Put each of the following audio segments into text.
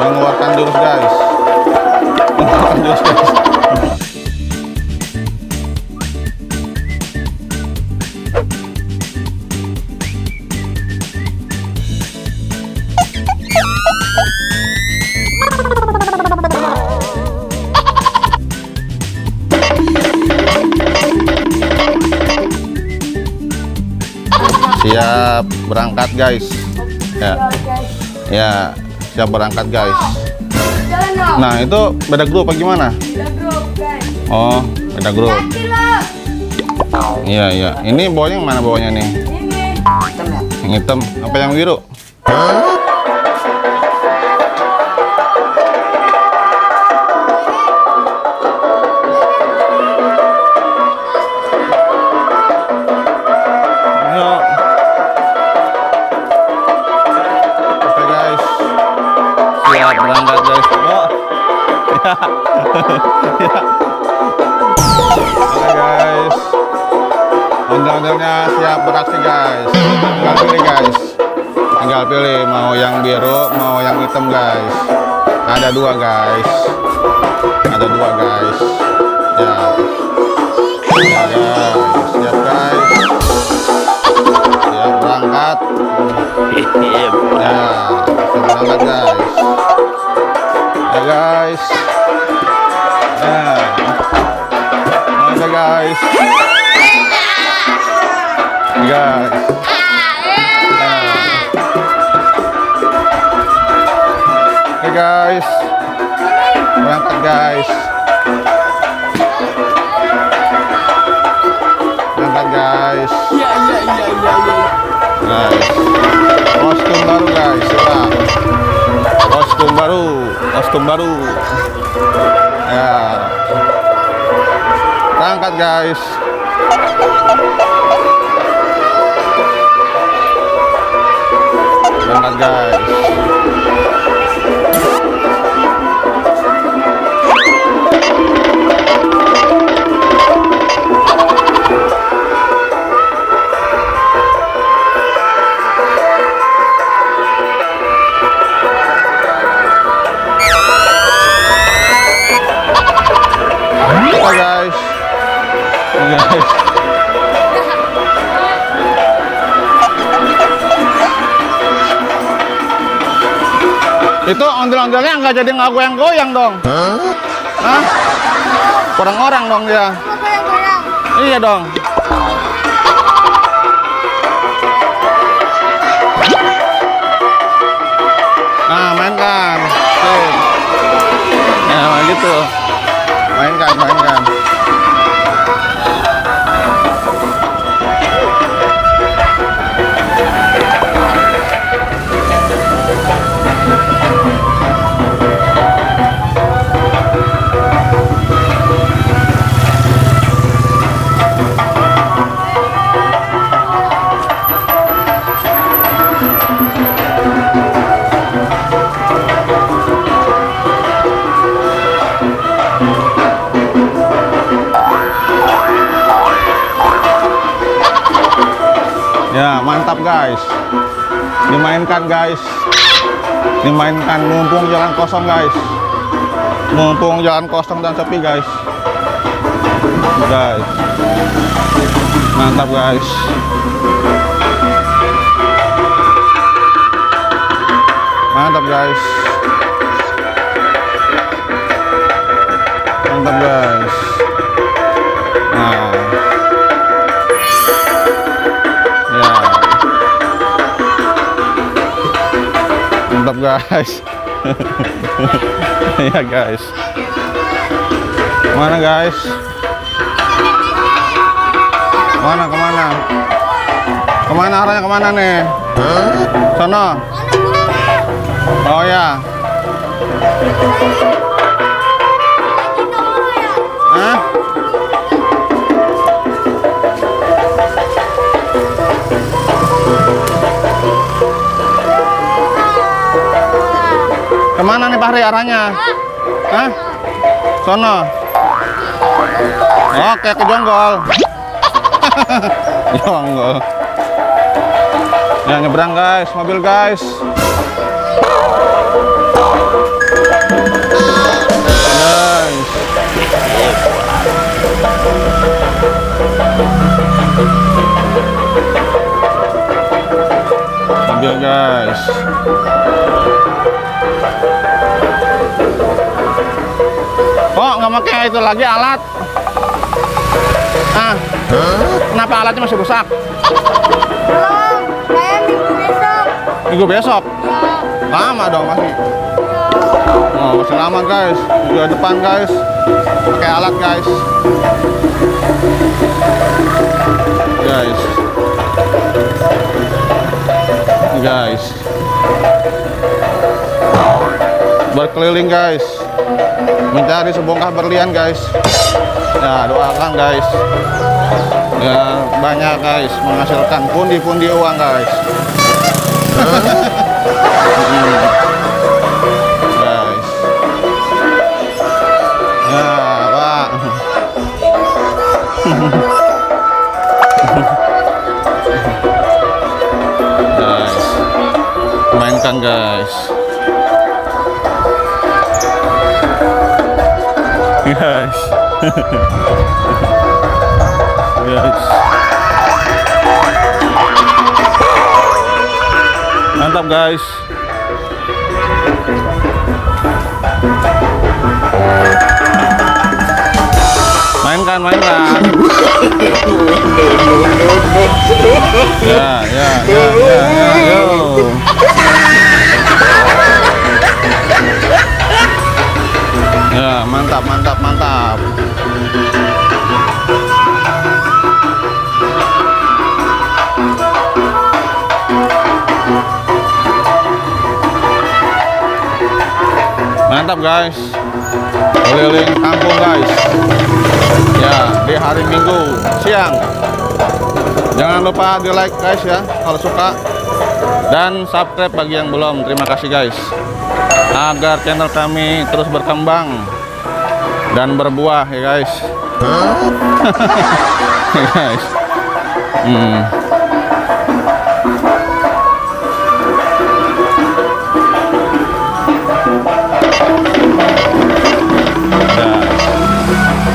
mengeluarkan jurus guys. Mengeluarkan jurus guys. Siap berangkat guys. Ya, ya siap berangkat guys. Nah itu beda grup apa gimana? Beda grup guys. Oh beda grup. Iya iya. Ini bawahnya yang mana bawahnya nih? Ini. Yang hitam apa yang biru? Siap berangkat guys. Oh. Ya. Oke guys. Ondel-ondelnya siap beraksi guys. Tinggal pilih guys. Tinggal pilih mau yang biru, mau yang hitam guys. Ada dua guys. Ada dua guys. Ya. Ya guys. Siap guys. Siap berangkat. Ya. Berangkat guys. Ya guys. Ya. Oke guys. Guys. Oke guys. Berangkat guys. Berangkat guys. Iya. Guys. Kostum baru guys. Siap. Kostum baru, kostum baru. Ya. Berangkat guys. Berangkat guys. Oke guys. Guys. Itu ondel-ondelnya nggak jadi nggak goyang-goyang dong. Hah? Kurang orang dong dia. Iya dong. Nah, mainkan. Sip. Ya, gitu. Mainkan. Ya, mantap guys. Dimainkan guys. Dimainkan mumpung jalan kosong guys. Mumpung jalan kosong dan sepi guys. Guys. Mantap guys. Mantap guys. Mantap guys. Nah. Ya. Mantap guys. Ya guys. Mana guys? Kemana? Kemana arahnya kemana nih? Sana. Oh ya. Hah? Kemana nih Fahri arahnya? Hah? Sono. Oke, ke Jonggol. Jonggol. Ya, nyebrang guys, mobil guys. Oke guys. Kok nggak pakai itu lagi alat? Ah, kenapa alatnya masih rusak? Belum, saya minggu besok. Minggu besok? Ya. Lama dong masih. Oh, masih lama guys. Minggu depan guys. Pakai alat guys. Guys. Guys. Berkeliling guys. Mencari sebongkah berlian guys. Ya, doakan guys. Ya, banyak guys menghasilkan pundi-pundi uang guys. Guys. Ya, Pak. Guys. Mainkan guys. Guys. Guys. Mantap guys. Mainkan. Ya, yo. Ya, mantap. Mantap guys. Keliling kampung guys. Ya, di hari Minggu siang. Jangan lupa di like guys ya kalau suka, dan subscribe bagi yang belum. Terima kasih guys, agar channel kami terus berkembang dan berbuah ya guys. Ya, guys.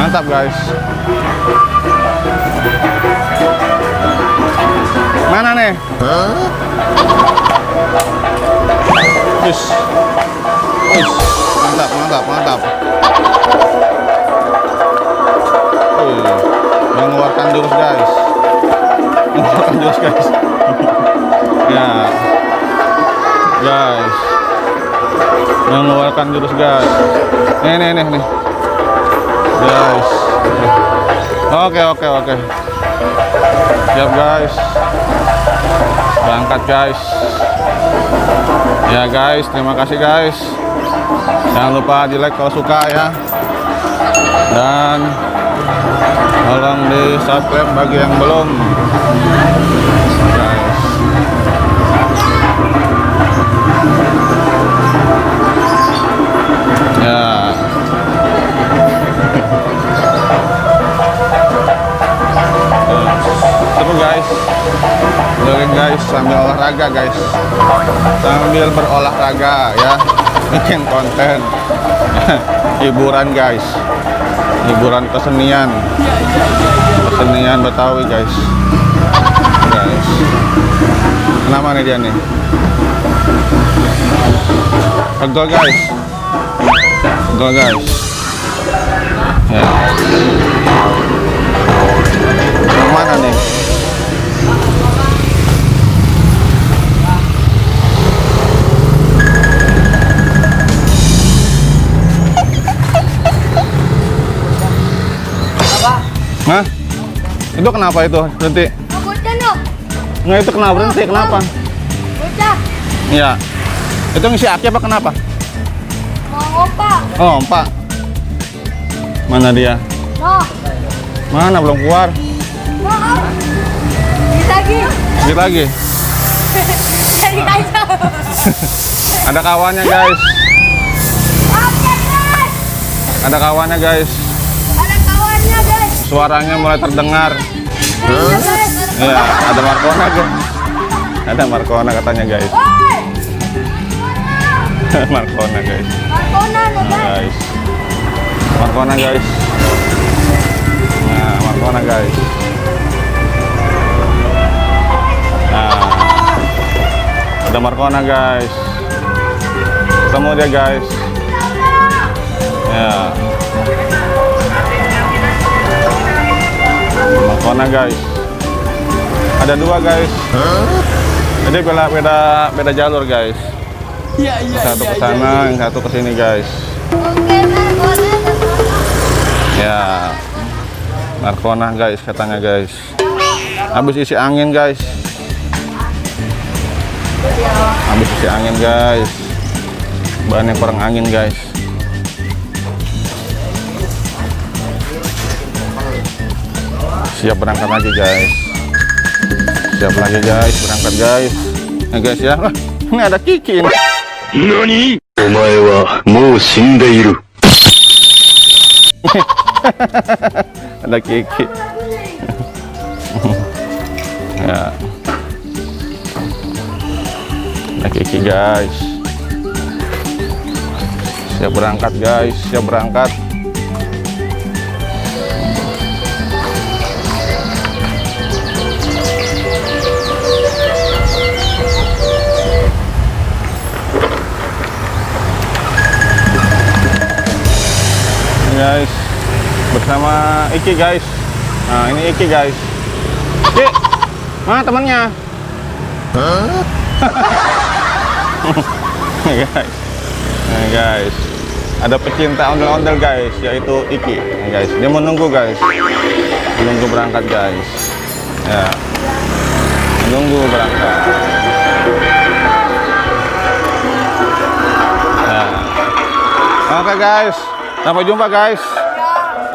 Mantap guys. Mana nih? Wis. Mantap. Mengeluarkan jurus guys. Ya. Guys. Mengeluarkan jurus guys. Nih. Guys. Oke. Siap guys. Berangkat guys. Ya guys, terima kasih guys. Jangan lupa di like kalau suka ya. Dan tolong di subscribe bagi yang belum. Guys. Ya. Seru guys. Keliling guys sambil olahraga guys. Sambil berolahraga ya. Bikin konten. Hiburan guys. Hiburan kesenian Betawi guys. Guys. Kenapa nih dia nih? Pegel guys. Ya. Mana nih? Hah? Itu kenapa itu berhenti? Bocah no. Nggak, itu kenapa berhenti? Kenapa? Bocah. Iya. Itu ngisi aki apa kenapa? Mau opa. Oh, Pak. Mana dia? No. Mana belum keluar? Maaf. Lagi. Dikit lagi. Jadi aja. Ada kawannya guys. Oke guys. Ada kawannya guys. Ada kawannya guys. Suaranya mulai terdengar. Iya, ada Markona guys. Ada Markona katanya guys. Markona guys. Guys. Markona guys. Nah, Markona guys. Nah, Ada Marcona guys. Ketemu dia guys. Ya. Marcona guys. Ada dua guys. Jadi beda jalur guys. Iya. Satu ke sana, yang satu ke sini guys. Oke, Marcona. Ya. Marcona guys katanya guys. Habis isi angin guys. Habis isi angin guys. Bannya kurang angin guys. Siap berangkat lagi guys. Siap lagi guys, berangkat guys. Nah guys ya. Wah, ini ada Kiki ini. NANI?お前はもう死んでいる。 Ada Kiki. Ya. Ada Kiki guys. Siap berangkat guys, siap berangkat. Guys, bersama Iki guys. Nah ini Iki guys. Iki, mana temannya? Guys, nah guys, ada pecinta ondel-ondel guys, yaitu Iki. Nah, guys, dia menunggu guys, menunggu berangkat guys. Ya, menunggu berangkat. Ya. Oke guys. Sampai jumpa guys.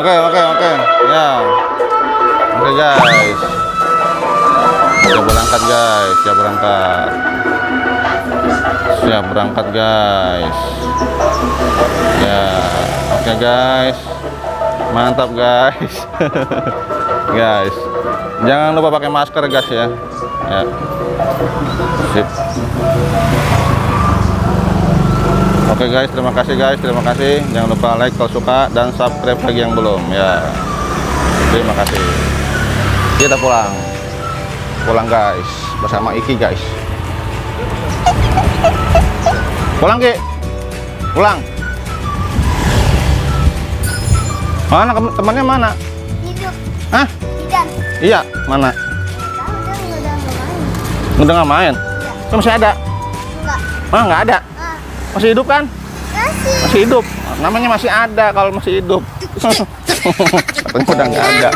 Oke. Ya. Oke guys. Siap berangkat guys. Siap berangkat guys. Ya. Oke guys. Mantap guys. Guys. Jangan lupa pakai masker guys ya. Ya. Sip. Oke guys, terima kasih guys, terima kasih. Jangan lupa like kalau suka dan subscribe bagi yang belum ya. Terima kasih. Kita pulang guys, bersama Iki guys. Pulang Ki, pulang. Mana temannya mana? Hidup. Hah? Tidak. Iya, mana? Udah Udah nggak main? Kan masih ada? Enggak. Mana nggak ada? Masih hidup kan? Kasih. Masih hidup. Namanya masih ada kalau masih hidup. Katanya udah nggak ada.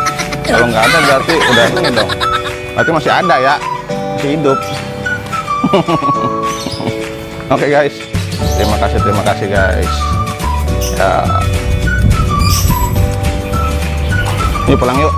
Kalau nggak ada berarti udah ini dong. Berarti masih ada ya. Masih hidup. Oke guys. Terima kasih guys. Ya. Yuk pulang yuk.